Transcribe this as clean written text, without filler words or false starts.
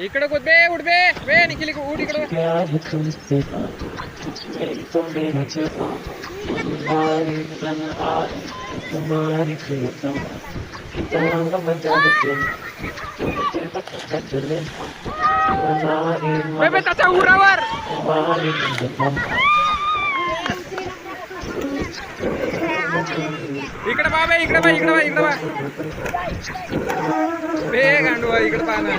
इकडे कुद बे, उठ बे बे, निखिल उठ इकडे. बे त्याच्या उरावर. इकडे बा बे, इकडे बा, इकडे बा, इकडे बा बे, गांडू इकडे पहा ना.